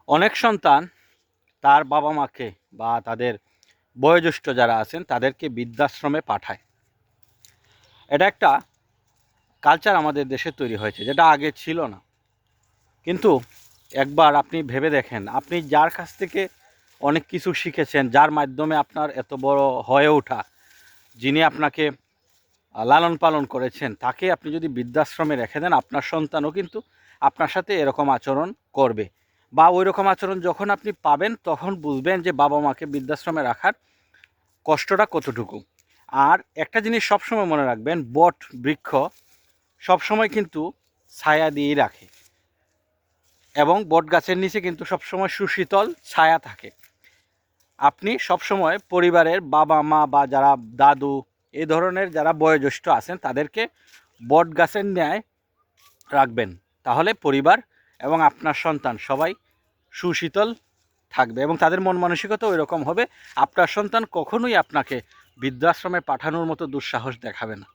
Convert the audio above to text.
অনেক সন্তান তার বাবা মাকে বা তাদের বয়োজ্যেষ্ঠ যারা আছেন তাদেরকে বৃদ্ধাশ্রমে পাঠায়। এটা একটা কালচার আমাদের দেশে তৈরি হয়েছে, যেটা আগে ছিল না। কিন্তু একবার আপনি ভেবে দেখেন, আপনি যার কাছ থেকে অনেক কিছু শিখেছেন, যার মাধ্যমে আপনার এত বড় হয়ে ওঠা, যিনি আপনাকে লালন পালন করেছেন, তাকে আপনি যদি বৃদ্ধাশ্রমে রেখে দেন, আপনার সন্তানও কিন্তু আপনার সাথে এরকম আচরণ করবে। বা ওই রকম আচরণ যখন আপনি পাবেন, তখন বুঝবেন যে বাবা মাকে বৃদ্ধাশ্রমে রাখার কষ্টটা কতটুকু। আর একটা জিনিস সবসময় মনে রাখবেন, বট বৃক্ষ সবসময় কিন্তু ছায়া দিয়েই রাখে, এবং বট গাছের নিচে কিন্তু সবসময় সুশীতল ছায়া থাকে। আপনি সবসময় পরিবারের বাবা মা বা যারা দাদু, এই ধরনের যারা বয়োজ্যেষ্ঠ আছেন, তাদেরকে বট গাছের ন্যায় রাখবেন। তাহলে পরিবার এবং আপনার সন্তান সবাই সুশীতল থাকবে, এবং তাদের মন মানসিকতা ওই রকম হবে। আপনার সন্তান কখনোই আপনাকে বৃদ্ধাশ্রমে পাঠানোর মতো দুঃসাহস দেখাবে না।